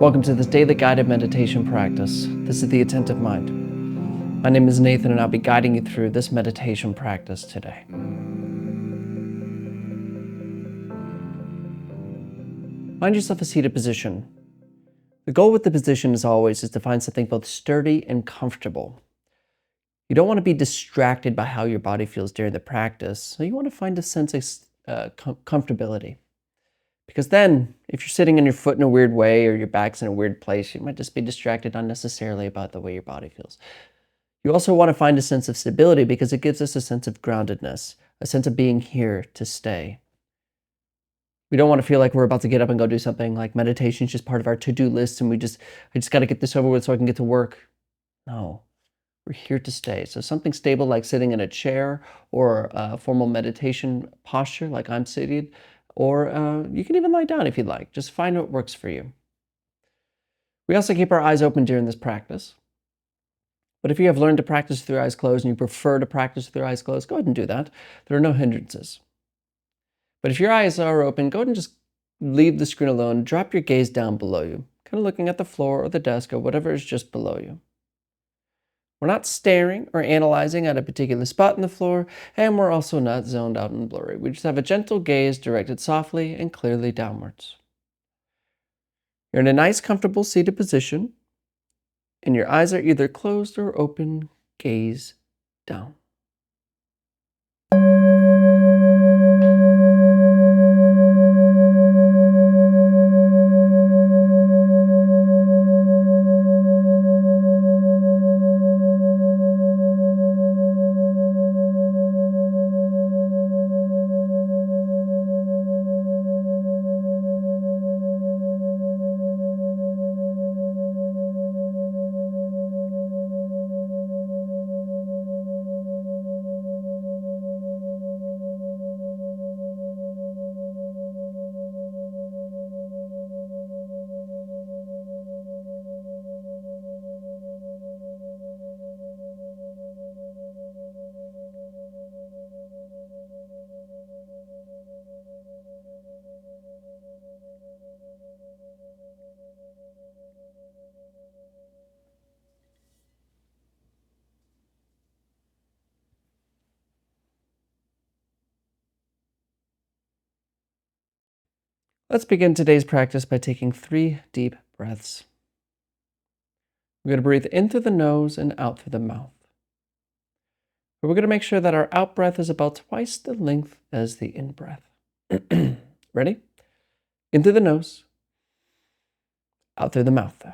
Welcome to this daily guided meditation practice. This is the Attentive Mind. My name is Nathan, and I'll be guiding you through this meditation practice today. Find yourself a seated position. The goal with the position, as always, is to find something both sturdy and comfortable. You don't want to be distracted by how your body feels during the practice, so you want to find a sense of comfortability. Because then, if you're sitting on your foot in a weird way or your back's in a weird place, you might just be distracted unnecessarily about the way your body feels. You also want to find a sense of stability because it gives us a sense of groundedness, a sense of being here to stay. We don't want to feel like we're about to get up and go do something, like meditation is just part of our to-do list and I just got to get this over with so I can get to work. No, we're here to stay. So something stable like sitting in a chair or a formal meditation posture like I'm seated, or you can even lie down if you'd like. Just find what works for you. We also keep our eyes open during this practice. But if you have learned to practice with your eyes closed and you prefer to practice with your eyes closed, go ahead and do that. There are no hindrances. But if your eyes are open, go ahead and just leave the screen alone. Drop your gaze down below you, kind of looking at the floor or the desk or whatever is just below you. We're not staring or analyzing at a particular spot in the floor, and we're also not zoned out and blurry. We just have a gentle gaze directed softly and clearly downwards. You're in a nice, comfortable seated position, and your eyes are either closed or open. Gaze down. Let's begin today's practice by taking 3 deep breaths. We're going to breathe in through the nose and out through the mouth. But we're going to make sure that our out breath is about twice the length as the in breath. Ready? In through the nose, out through the mouth.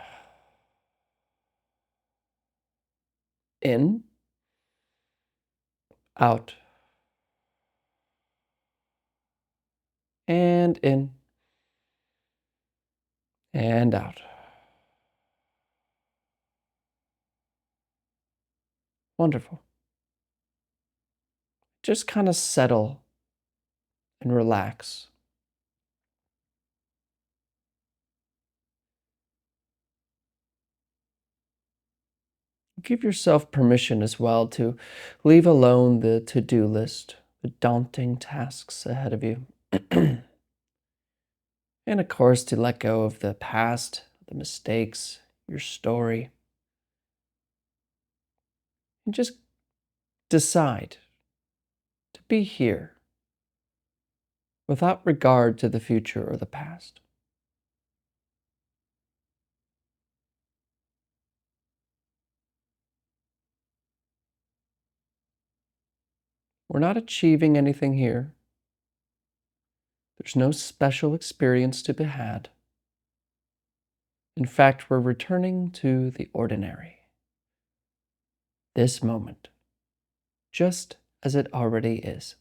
In, out, and in, and out. Wonderful. Just kind of settle and relax. Give yourself permission as well to leave alone the to-do list, the daunting tasks ahead of you. And of course, to let go of the past, the mistakes, your story. And just decide to be here without regard to the future or the past. We're not achieving anything here. There's no special experience to be had. In fact, we're returning to the ordinary. This moment, just as it already is.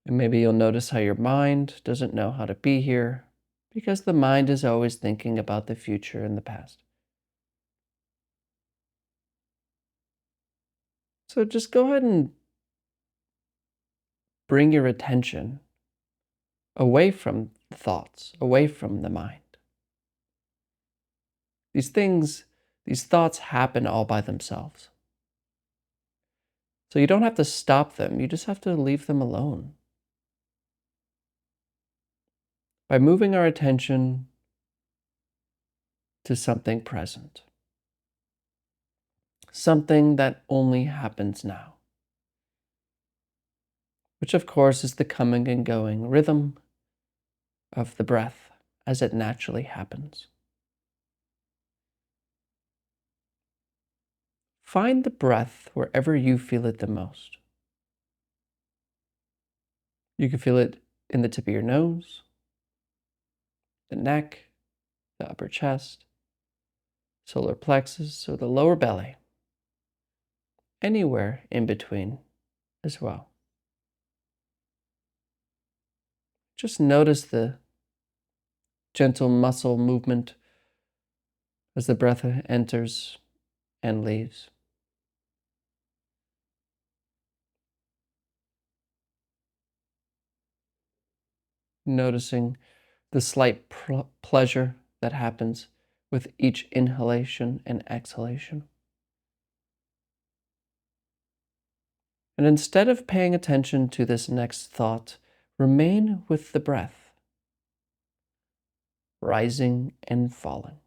And maybe you'll notice how your mind doesn't know how to be here because the mind is always thinking about the future and the past. So just go ahead and bring your attention away from the thoughts, away from the mind. These thoughts happen all by themselves. So you don't have to stop them, you just have to leave them alone. By moving our attention to something present, something that only happens now, which of course is the coming and going rhythm of the breath as it naturally happens. Find the breath wherever you feel it the most. You can feel it in the tip of your nose, the neck, the upper chest, solar plexus, or the lower belly, anywhere in between as well. Just notice the gentle muscle movement as the breath enters and leaves. Noticing the slight pleasure that happens with each inhalation and exhalation. And instead of paying attention to this next thought, remain with the breath, rising and falling.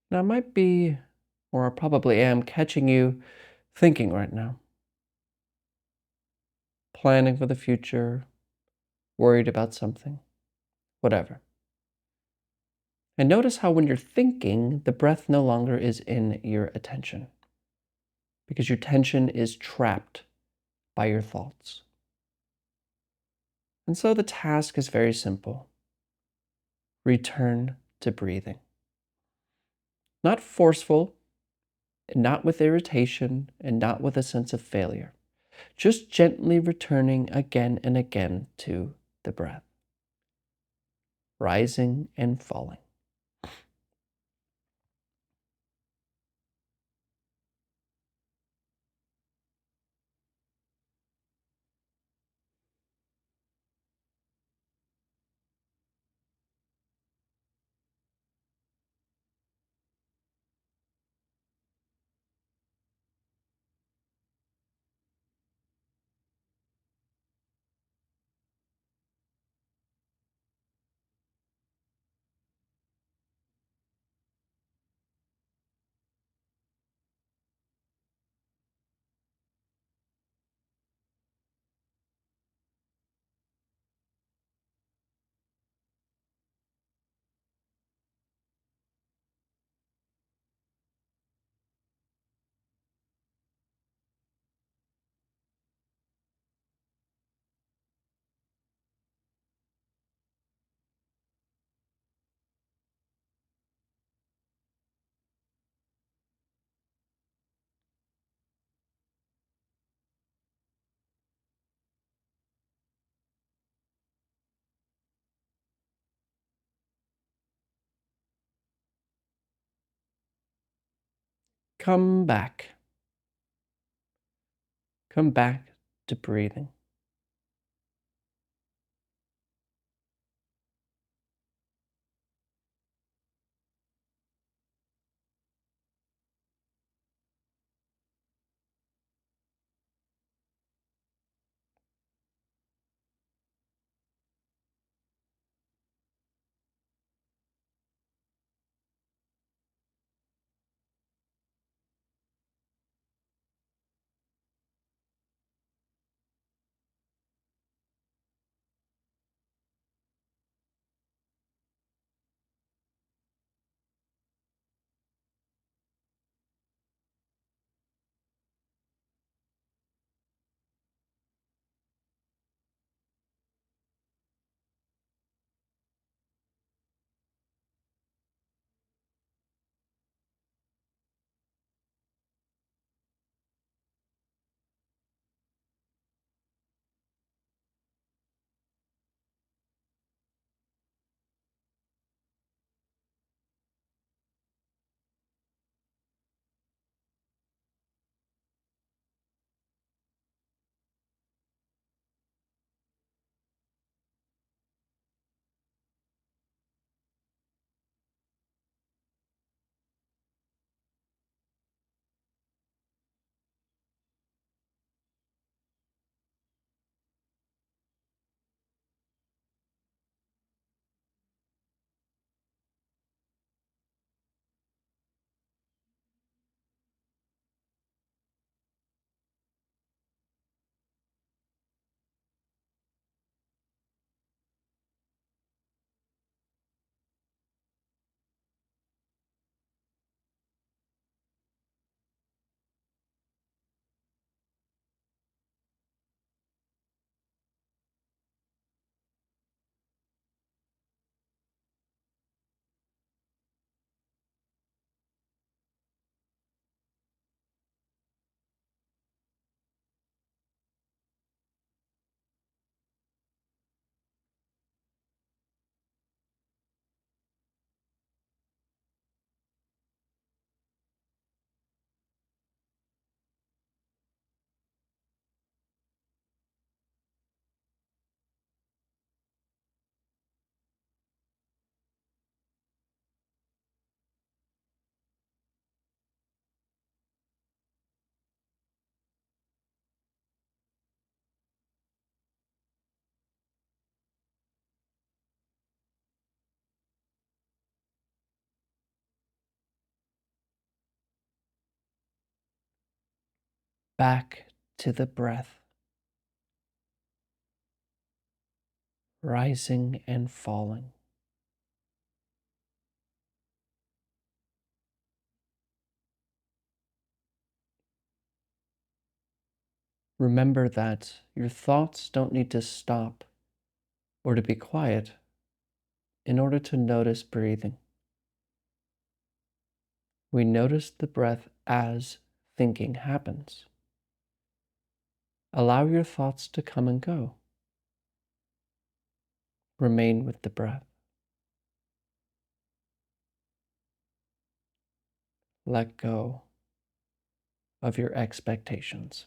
Now, I might be, or I probably am, catching you thinking right now, planning for the future, worried about something, whatever. And notice how when you're thinking, the breath no longer is in your attention because your attention is trapped by your thoughts. And so the task is very simple. Return to breathing. Not forceful, and not with irritation, and not with a sense of failure. Just gently returning again and again to the breath, rising and falling. Come back. Come back to breathing. back to the breath, rising and falling. Remember that your thoughts don't need to stop or to be quiet in order to notice breathing. We notice the breath as thinking happens. Allow your thoughts to come and go. Remain with the breath. Let go of your expectations.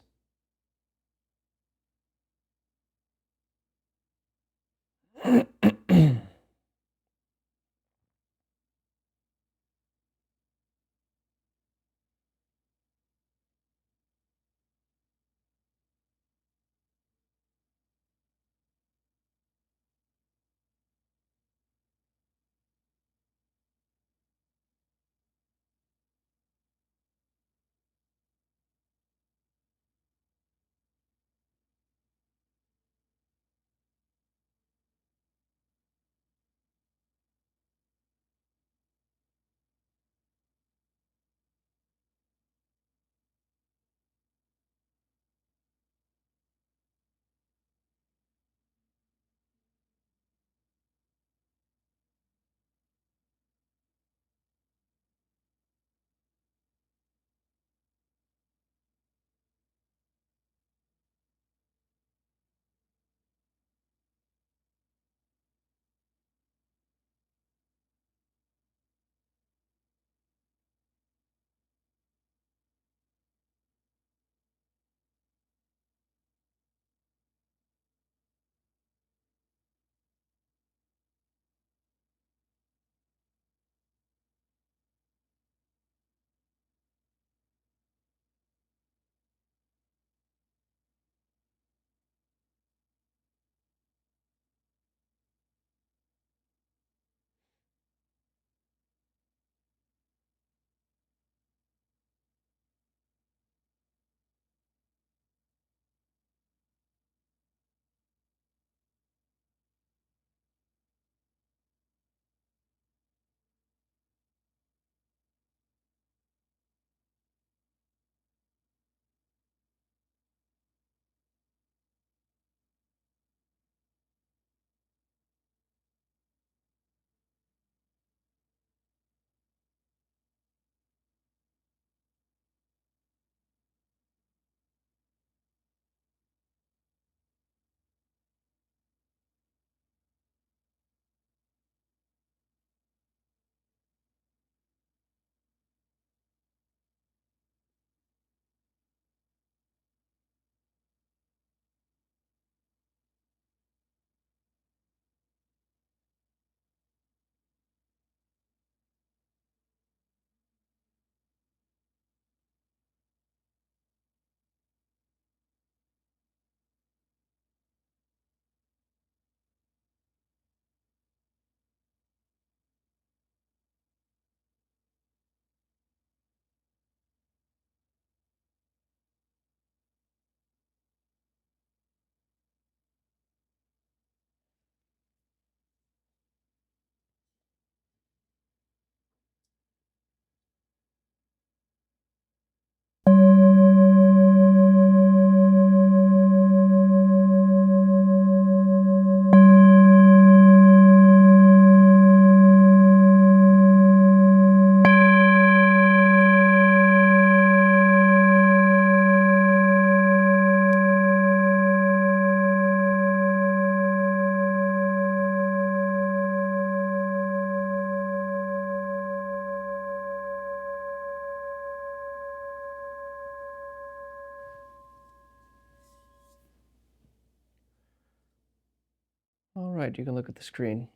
All right, you can look at the screen.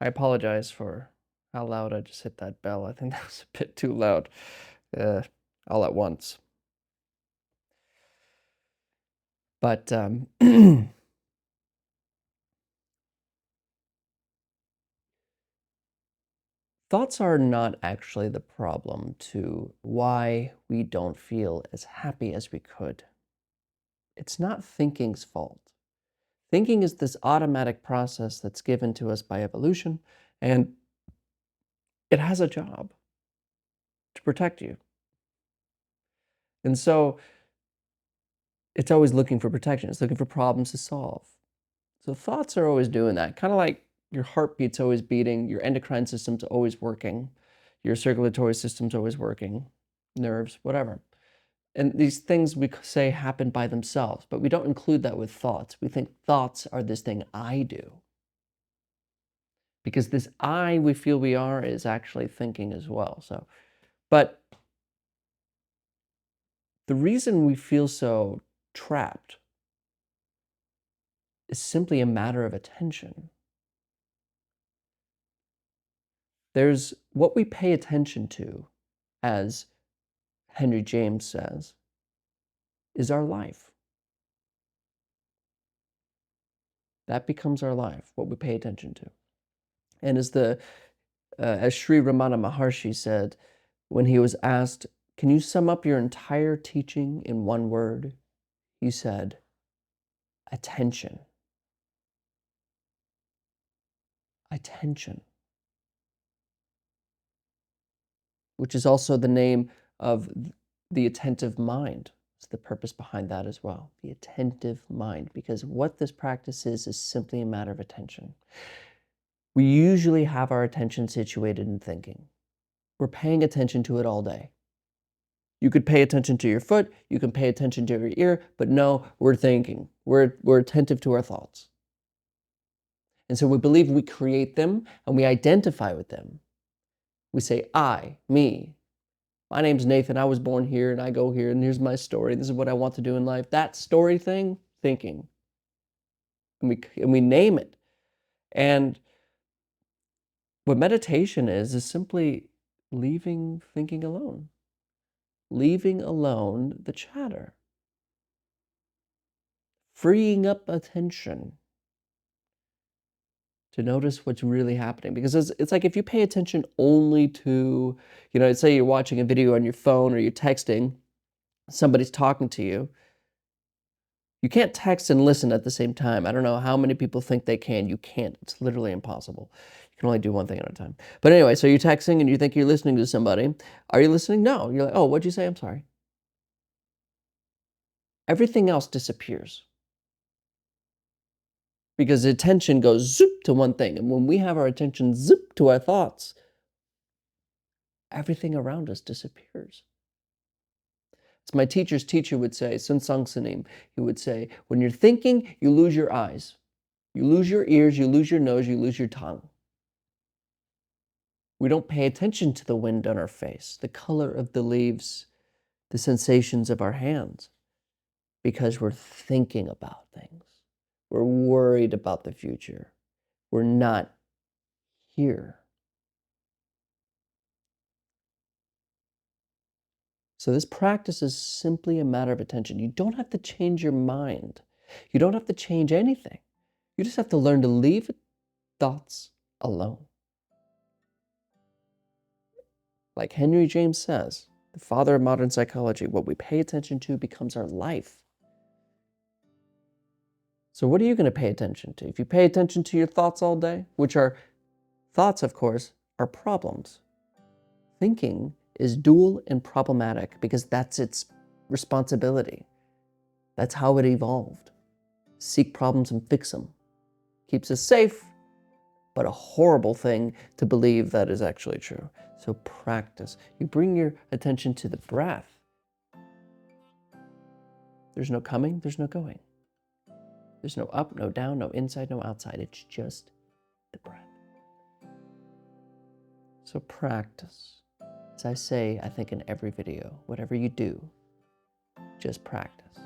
I apologize for how loud I just hit that bell. I think that was a bit too loud, all at once. But Thoughts are not actually the problem to why we don't feel as happy as we could. It's not thinking's fault. Thinking is this automatic process that's given to us by evolution, and it has a job to protect you. And so it's always looking for protection. It's looking for problems to solve. So thoughts are always doing that. Kind of like your heartbeat's always beating, your endocrine system's always working, your circulatory system's always working, nerves, whatever. And these things we say happen by themselves, but we don't include that with thoughts. We think thoughts are this thing I do. Because this I we feel we are is actually thinking as well. But the reason we feel so trapped is simply a matter of attention. There's what we pay attention to, as Henry James says, is our life. That becomes our life, what we pay attention to. And as Sri Ramana Maharshi said, when he was asked, "Can you sum up your entire teaching in one word?" He said, "Attention." Attention. Which is also the name of the attentive mind. It's the purpose behind that as well, the attentive mind, because what this practice is simply a matter of attention. We usually have our attention situated in thinking. We're paying attention to it all day. You could pay attention to your foot, you can pay attention to your ear, but no, we're thinking. We're attentive to our thoughts. And so we believe we create them and we identify with them. We say, I, me. My name's Nathan, I was born here and I go here and here's my story. This is what I want to do in life. That story thing, thinking. And we name it. And what meditation is simply leaving thinking alone. Leaving alone the chatter. Freeing up attention to notice what's really happening. Because it's like if you pay attention only to, say you're watching a video on your phone or you're texting, somebody's talking to you. You can't text and listen at the same time. I don't know how many people think they can. You can't. It's literally impossible. You can only do one thing at a time. But anyway, so you're texting and you think you're listening to somebody. Are you listening? No. You're like, oh, what'd you say? I'm sorry. Everything else disappears. Because attention goes zoop to one thing. And when we have our attention zip to our thoughts, everything around us disappears. As my teacher's teacher would say, Sun Sung Sunim, he would say, when you're thinking, you lose your eyes. You lose your ears, you lose your nose, you lose your tongue. We don't pay attention to the wind on our face, the color of the leaves, the sensations of our hands, because we're thinking about things. We're worried about the future. We're not here. So this practice is simply a matter of attention. You don't have to change your mind. You don't have to change anything. You just have to learn to leave thoughts alone. Like Henry James says, the father of modern psychology, what we pay attention to becomes our life. So what are you going to pay attention to? If you pay attention to your thoughts all day, which are thoughts, of course, are problems. Thinking is dual and problematic because that's its responsibility. That's how it evolved. Seek problems and fix them. Keeps us safe, but a horrible thing to believe that is actually true. So practice. You bring your attention to the breath. There's no coming, there's no going. There's no up, no down, no inside, no outside. It's just the breath. So practice. As I say, I think in every video, whatever you do, just practice.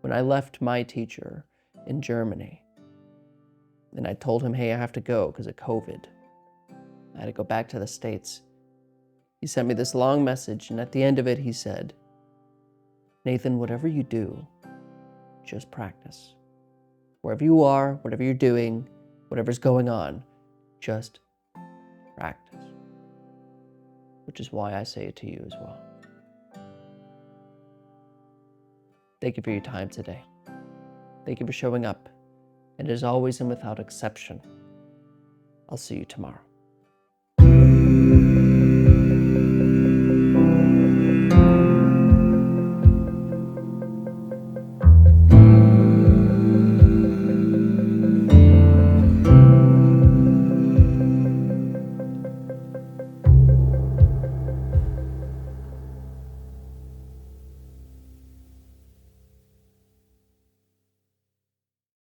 When I left my teacher in Germany, and I told him, hey, I have to go because of COVID. I had to go back to the States. He sent me this long message, and at the end of it, he said, Nathan, whatever you do, just practice. Wherever you are, whatever you're doing, whatever's going on, just practice. practice, which is why I say it to you as well. Thank you for your time today. Thank you for showing up. And as always and without exception, I'll see you tomorrow.